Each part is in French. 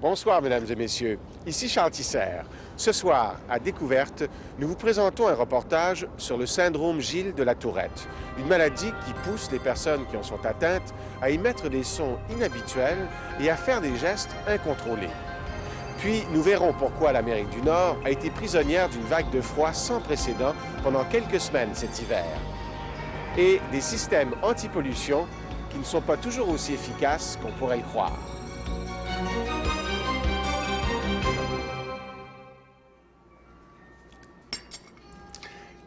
Bonsoir, mesdames et messieurs. Ici Charles Tisser. Ce soir, à Découverte, nous vous présentons un reportage sur le syndrome Gilles de la Tourette, une maladie qui pousse les personnes qui en sont atteintes à émettre des sons inhabituels et à faire des gestes incontrôlés. Puis, nous verrons pourquoi l'Amérique du Nord a été prisonnière d'une vague de froid sans précédent pendant quelques semaines cet hiver. Et des systèmes anti-pollution qui ne sont pas toujours aussi efficaces qu'on pourrait le croire.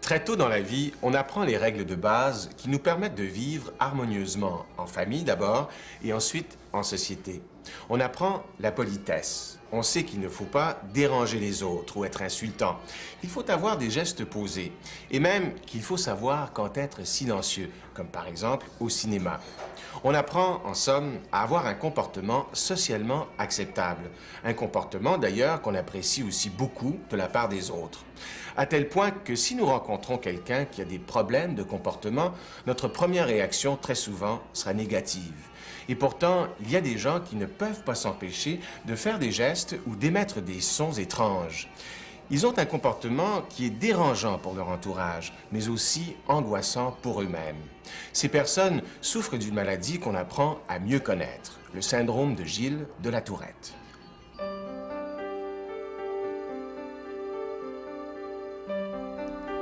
Très tôt dans la vie, on apprend les règles de base qui nous permettent de vivre harmonieusement, en famille d'abord, et ensuite en société. On apprend la politesse. On sait qu'il ne faut pas déranger les autres ou être insultant. Il faut avoir des gestes posés. Et même qu'il faut savoir quand être silencieux, comme par exemple au cinéma. On apprend, en somme, à avoir un comportement socialement acceptable. Un comportement, d'ailleurs, qu'on apprécie aussi beaucoup de la part des autres. À tel point que si nous rencontrons quelqu'un qui a des problèmes de comportement, notre première réaction, très souvent, sera négative. Et pourtant, il y a des gens qui ne peuvent pas s'empêcher de faire des gestes ou d'émettre des sons étranges. Ils ont un comportement qui est dérangeant pour leur entourage, mais aussi angoissant pour eux-mêmes. Ces personnes souffrent d'une maladie qu'on apprend à mieux connaître, le syndrome de Gilles de la Tourette.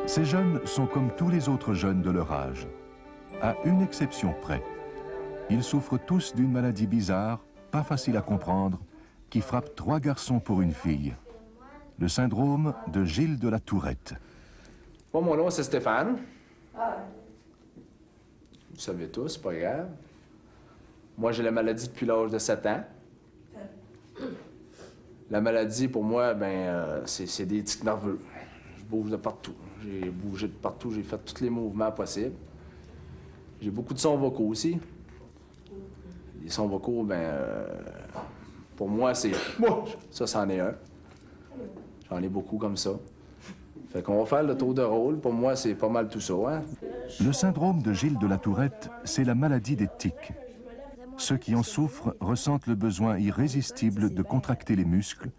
Ces jeunes sont comme tous les autres jeunes de leur âge, à une exception près. Ils souffrent tous d'une maladie bizarre, pas facile à comprendre, qui frappe 3 garçons pour une fille. Le syndrome de Gilles de la Tourette. Bon, mon nom, c'est Stéphane. Vous savez tous, c'est pas grave. Moi, j'ai la maladie depuis l'âge de 7 ans. La maladie, pour moi, c'est des tics nerveux. Je bouge de partout. J'ai bougé de partout, j'ai fait tous les mouvements possibles. J'ai beaucoup de sons vocaux aussi. Les sons vocaux, pour moi, c'est... Ça, c'en est un. J'en ai beaucoup comme ça. Fait qu'on va faire le tour de rôle. Pour moi, c'est pas mal tout ça, hein? Le syndrome de Gilles de la Tourette, c'est la maladie des tics. Ceux qui en souffrent ressentent le besoin irrésistible de contracter les muscles,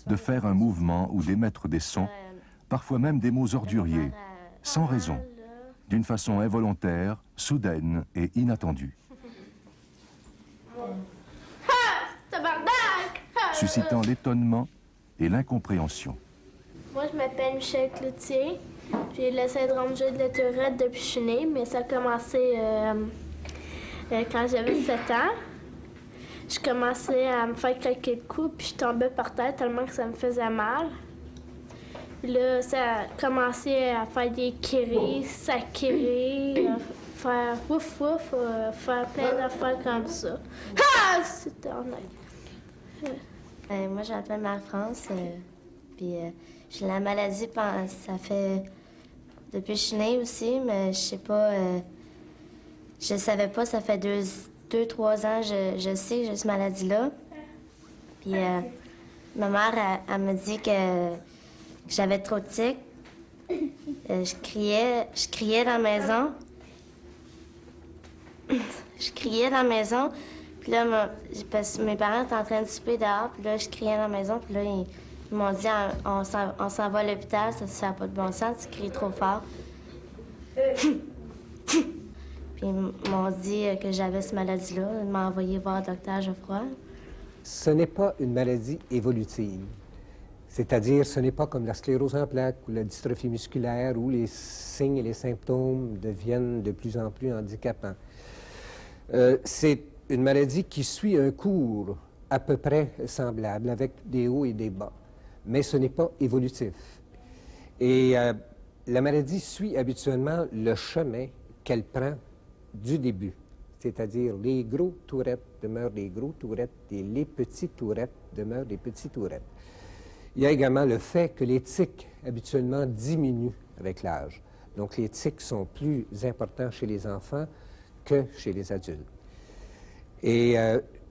de faire un mouvement ou d'émettre des sons, parfois même des mots orduriers, sans raison, d'une façon involontaire, soudaine et inattendue. Suscitant l'étonnement et l'incompréhension. Moi, je m'appelle Michel Cloutier. J'ai le syndrome Gilles de la Tourette depuis que je suis née, mais ça a commencé quand j'avais 7 ans. Je commençais à me faire craquer le cou, puis je tombais par terre tellement que ça me faisait mal. Puis là, ça a commencé à faire des cris, sacrer, faire ouf ouf, faire plein d'affaires comme ça. Ah! C'était honnête. Moi, je m'appelle Marie-France, puis j'ai la maladie, ça fait depuis que je suis née aussi, mais je sais pas, je savais pas, ça fait 2-3 ans, je sais que j'ai cette maladie-là. Puis ma mère, elle me dit que j'avais trop de tics. Je criais dans la maison. Je criais dans la maison. Puis là, parce que mes parents étaient en train de souper dehors, puis là, je criais dans la maison, puis là, ils m'ont dit on s'en va à l'hôpital, ça n'a pas de bon sens, tu cries trop fort. Puis ils m'ont dit que j'avais cette maladie-là, ils m'ont envoyé voir le docteur Geoffroy. Ce n'est pas une maladie évolutive. C'est-à-dire, ce n'est pas comme la sclérose en plaques ou la dystrophie musculaire où les signes et les symptômes deviennent de plus en plus handicapants. C'est une maladie qui suit un cours à peu près semblable, avec des hauts et des bas. Mais ce n'est pas évolutif. Et la maladie suit habituellement le chemin qu'elle prend du début. C'est-à-dire, les gros tourettes demeurent des gros tourettes et les petits tourettes demeurent des petits tourettes. Il y a également le fait que les tics, habituellement, diminuent avec l'âge. Donc, les tics sont plus importants chez les enfants que chez les adultes. Et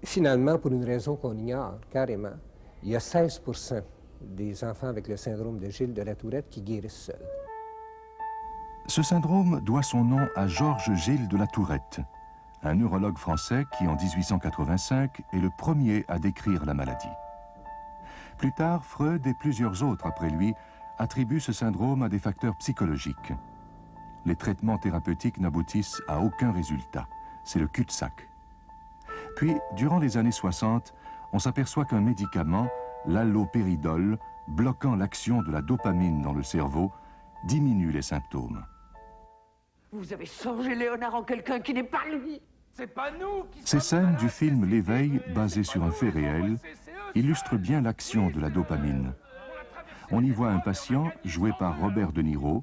finalement, pour une raison qu'on ignore carrément, il y a 16% des enfants avec le syndrome de Gilles de la Tourette qui guérissent seuls. Ce syndrome doit son nom à Georges Gilles de la Tourette, un neurologue français qui, en 1885, est le premier à décrire la maladie. Plus tard, Freud et plusieurs autres après lui attribuent ce syndrome à des facteurs psychologiques. Les traitements thérapeutiques n'aboutissent à aucun résultat. C'est le cul-de-sac. Puis, durant les années 60, on s'aperçoit qu'un médicament, l'allopéridol, bloquant l'action de la dopamine dans le cerveau, diminue les symptômes. Vous avez changé Léonard en quelqu'un qui n'est pas lui. Ces scènes du film L'éveil, basé sur un fait réel, illustrent bien l'action de la dopamine. On y voit un patient, joué par Robert De Niro,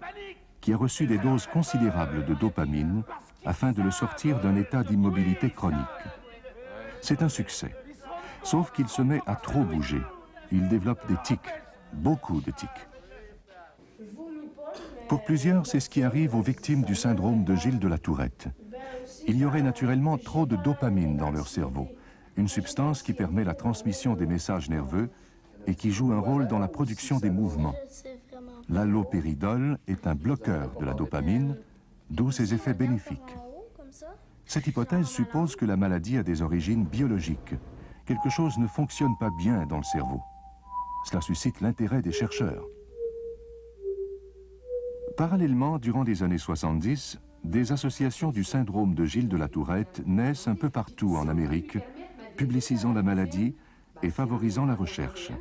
qui a reçu des doses considérables de dopamine afin de le sortir d'un état d'immobilité chronique. C'est un succès, sauf qu'il se met à trop bouger. Il développe des tics, beaucoup de tics. Pour plusieurs, c'est ce qui arrive aux victimes du syndrome de Gilles de la Tourette. Il y aurait naturellement trop de dopamine dans leur cerveau, une substance qui permet la transmission des messages nerveux et qui joue un rôle dans la production des mouvements. L'allopéridol est un bloqueur de la dopamine, d'où ses effets bénéfiques. Cette hypothèse suppose que la maladie a des origines biologiques. Quelque chose ne fonctionne pas bien dans le cerveau. Cela suscite l'intérêt des chercheurs. Parallèlement, durant les années 70, des associations du syndrome de Gilles de la Tourette naissent un peu partout en Amérique, publicisant la maladie et favorisant la recherche.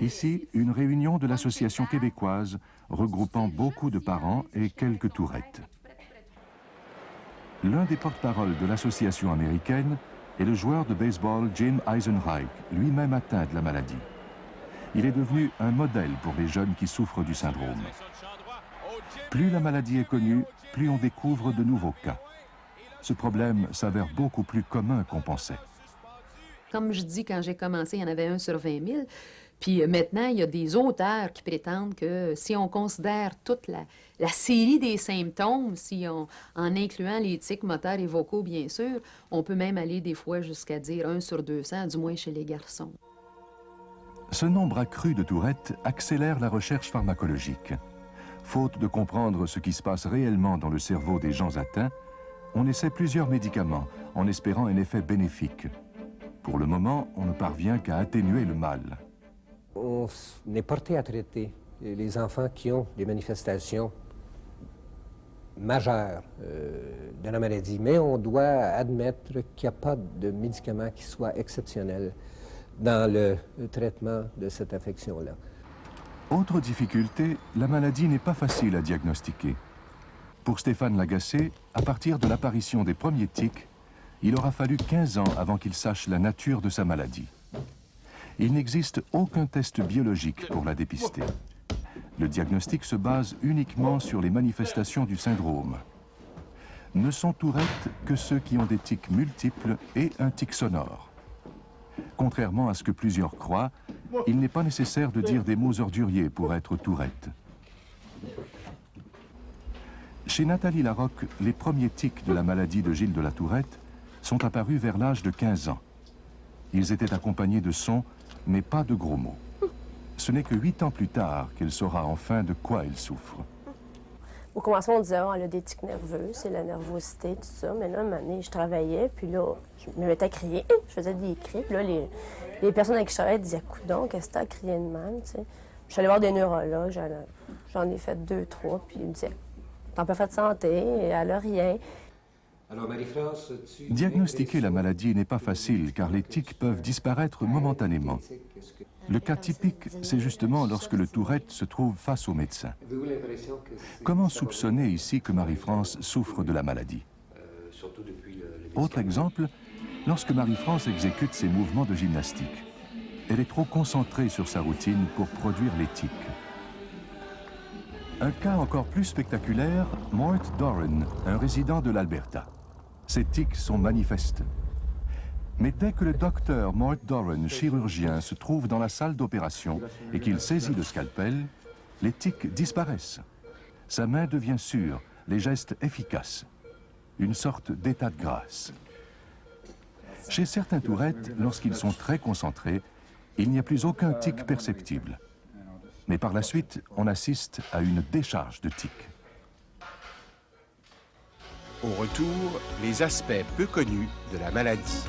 Ici, une réunion de l'association québécoise regroupant beaucoup de parents et quelques Tourettes. L'un des porte-parole de l'association américaine est le joueur de baseball Jim Eisenreich, lui-même atteint de la maladie. Il est devenu un modèle pour les jeunes qui souffrent du syndrome. Plus la maladie est connue, plus on découvre de nouveaux cas. Ce problème s'avère beaucoup plus commun qu'on pensait. Comme je dis, quand j'ai commencé, il y en avait 1 sur 20 000. Puis maintenant, il y a des auteurs qui prétendent que si on considère toute la série des symptômes, en incluant les tics moteurs et vocaux, bien sûr, on peut même aller des fois jusqu'à dire 1 sur 200, du moins chez les garçons. Ce nombre accru de Tourette accélère la recherche pharmacologique. Faute de comprendre ce qui se passe réellement dans le cerveau des gens atteints, on essaie plusieurs médicaments en espérant un effet bénéfique. Pour le moment, on ne parvient qu'à atténuer le mal. On est porté à traiter les enfants qui ont des manifestations majeures de la maladie, mais on doit admettre qu'il n'y a pas de médicament qui soit exceptionnel dans le traitement de cette affection-là. Autre difficulté, la maladie n'est pas facile à diagnostiquer. Pour Stéphane Lagacé, à partir de l'apparition des premiers tics, il aura fallu 15 ans avant qu'il sache la nature de sa maladie. Il n'existe aucun test biologique pour la dépister. Le diagnostic se base uniquement sur les manifestations du syndrome. Ne sont Tourettes que ceux qui ont des tics multiples et un tic sonore. Contrairement à ce que plusieurs croient, il n'est pas nécessaire de dire des mots orduriers pour être Tourette. Chez Nathalie Larocque, les premiers tics de la maladie de Gilles de la Tourette sont apparus vers l'âge de 15 ans. Ils étaient accompagnés de sons, mais pas de gros mots. Ce n'est que 8 ans plus tard qu'elle saura enfin de quoi elle souffre. Au commencement, on disait « elle a des tics nerveux, c'est la nervosité, tout ça ». Mais là, un moment donné, je travaillais, puis là, je me mettais à crier. Je faisais des cris, puis là, les personnes avec qui je travaillais disaient « Coudonc, qu'est-ce que t'as crié de même, tu sais ». Je suis allée voir des neurologues, j'en ai fait 2, 3, puis ils me disaient « T'as pas fait de santé, elle a rien ». Alors, Marie-France, Diagnostiquer la maladie n'est pas facile car les tics peuvent disparaître momentanément. Le cas typique, c'est justement lorsque le Tourette se trouve face au médecin. Comment soupçonner ici que Marie-France souffre de la maladie? Autre exemple, lorsque Marie-France exécute ses mouvements de gymnastique. Elle est trop concentrée sur sa routine pour produire les tics. Un cas encore plus spectaculaire, Mort Doran, un résident de l'Alberta. Ses tics sont manifestes. Mais dès que le docteur Mort Doran, chirurgien, se trouve dans la salle d'opération et qu'il saisit le scalpel, les tics disparaissent. Sa main devient sûre, les gestes efficaces. Une sorte d'état de grâce. Chez certains Tourettes, lorsqu'ils sont très concentrés, il n'y a plus aucun tic perceptible. Mais par la suite, on assiste à une décharge de tics. Au retour, les aspects peu connus de la maladie.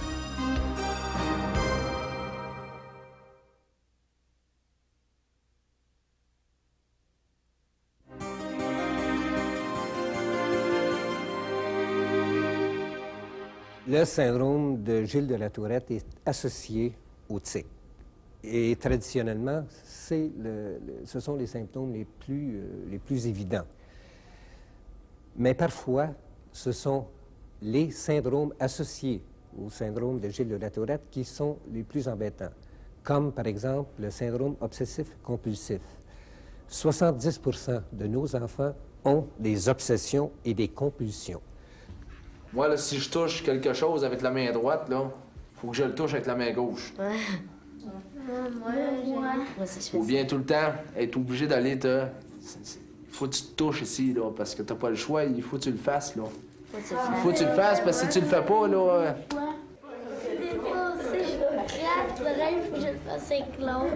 Le syndrome de Gilles de la Tourette est associé au tic. Et traditionnellement, ce sont les symptômes les plus évidents. Mais parfois, ce sont les syndromes associés au syndrome de Gilles de la Tourette qui sont les plus embêtants, comme par exemple le syndrome obsessif-compulsif. 70% de nos enfants ont des obsessions et des compulsions. Moi, là, si je touche quelque chose avec la main droite, là, faut que je le touche avec la main gauche. Ouais. Moi aussi, je fais Ou ça. bien tout le temps être obligé d'aller te... Faut que tu te touches ici, là, parce que t'as pas le choix, il faut que tu le fasses, là. Faut que tu le fasses, parce que si tu le fais pas, là... Des fois aussi, je me gratte l'oreille, il faut que je le fasse éclore.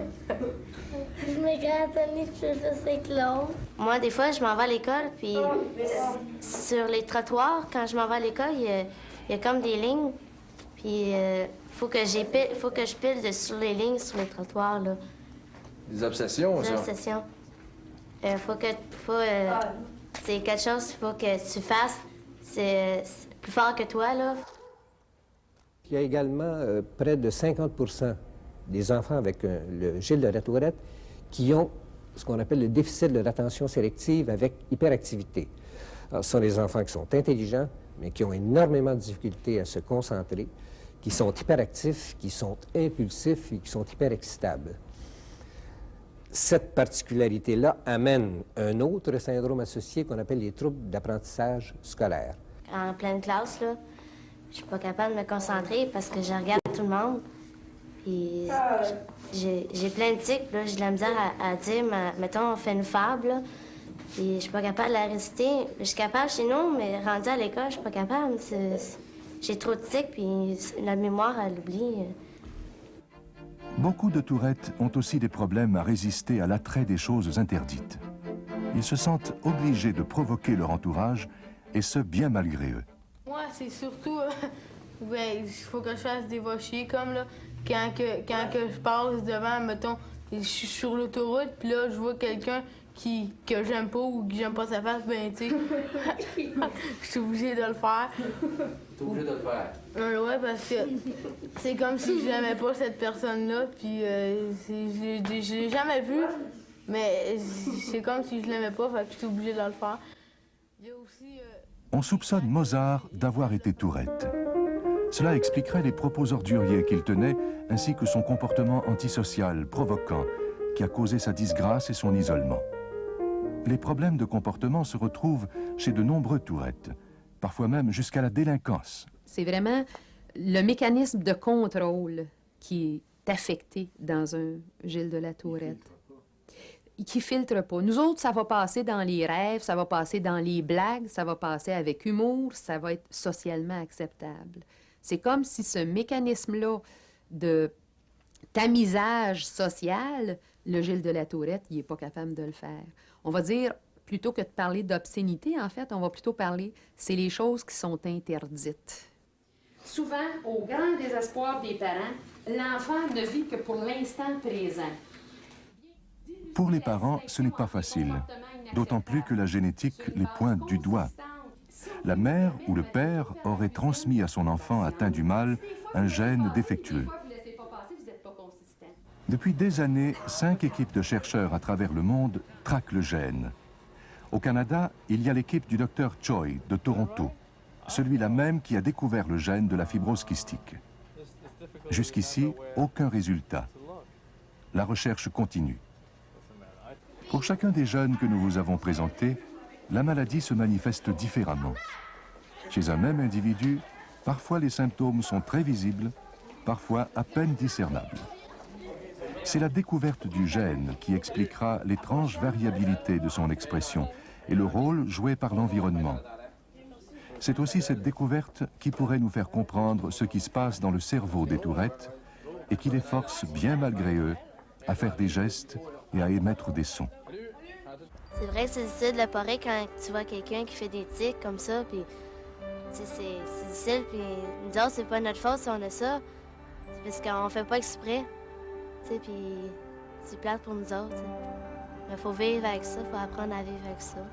Je me gratte le nez, il faut que je le fasse éclore. Moi, des fois, je m'en vais à l'école, puis sur les trottoirs, quand je m'en vais à l'école, il y a comme des lignes, puis faut que je pile sur les lignes, sur les trottoirs, là. Des obsessions, Des ça. obsessions. C'est quelque chose qu'il faut que tu fasses. C'est plus fort que toi, là. Il y a également près de 50% des enfants avec le Gilles de la Tourette qui ont ce qu'on appelle le déficit de l'attention sélective avec hyperactivité. Alors, ce sont des enfants qui sont intelligents, mais qui ont énormément de difficultés à se concentrer, qui sont hyperactifs, qui sont impulsifs et qui sont hyperexcitables. Cette particularité-là amène un autre syndrome associé qu'on appelle les troubles d'apprentissage scolaire. En pleine classe, là, je suis pas capable de me concentrer parce que je regarde tout le monde. Puis j'ai plein de tics, là, j'ai de la misère à dire, mettons, on fait une fable, là, puis je suis pas capable de la réciter. Je suis capable chez nous, mais rendu à l'école, je suis pas capable. J'ai trop de tics, puis la mémoire, elle oublie. Beaucoup de Tourettes ont aussi des problèmes à résister à l'attrait des choses interdites. Ils se sentent obligés de provoquer leur entourage, et ce, bien malgré eux. Moi, c'est surtout, il faut que je fasse des va chier, comme là, quand je passe devant, mettons, je suis sur l'autoroute, puis là, je vois quelqu'un que j'aime pas ou que j'aime pas sa face, ben, tu sais, je suis obligée de le faire. T'es obligé de le faire. Ouais, parce que c'est comme si je n'aimais pas cette personne-là, puis je l'ai jamais vue, mais c'est comme si je l'aimais pas, fait que je suis obligée de le faire. Il y a aussi... On soupçonne Mozart d'avoir été Tourette. Cela expliquerait les propos orduriers qu'il tenait, ainsi que son comportement antisocial, provoquant, qui a causé sa disgrâce et son isolement. Les problèmes de comportement se retrouvent chez de nombreux Tourettes, parfois même jusqu'à la délinquance. C'est vraiment le mécanisme de contrôle qui est affecté dans un Gilles de la Tourette. Qui filtre pas. Nous autres, ça va passer dans les rêves, ça va passer dans les blagues, ça va passer avec humour, ça va être socialement acceptable. C'est comme si ce mécanisme-là de tamisage social, le Gilles de la Tourette, il n'est pas capable de le faire. On va dire, plutôt que de parler d'obscénité, en fait, on va plutôt parler, c'est les choses qui sont interdites. Souvent, au grand désespoir des parents, l'enfant ne vit que pour l'instant présent. Pour les parents, ce n'est pas facile, d'autant plus que la génétique les pointe du doigt. La mère ou le père aurait transmis à son enfant atteint du mal un gène défectueux. Depuis des années, 5 équipes de chercheurs à travers le monde traquent le gène. Au Canada, il y a l'équipe du Dr Choi de Toronto, celui-là même qui a découvert le gène de la fibrose kystique. Jusqu'ici, aucun résultat. La recherche continue. Pour chacun des jeunes que nous vous avons présentés, la maladie se manifeste différemment. Chez un même individu, parfois les symptômes sont très visibles, parfois à peine discernables. C'est la découverte du gène qui expliquera l'étrange variabilité de son expression et le rôle joué par l'environnement. C'est aussi cette découverte qui pourrait nous faire comprendre ce qui se passe dans le cerveau des Tourettes et qui les force, bien malgré eux, à faire des gestes et à émettre des sons. C'est vrai que c'est difficile de le parer quand tu vois quelqu'un qui fait des tics comme ça, puis c'est difficile, puis nous autres, c'est pas notre faute si on a ça, parce qu'on fait pas exprès, puis c'est plate pour nous autres. Mais faut vivre avec ça, faut apprendre à vivre avec ça.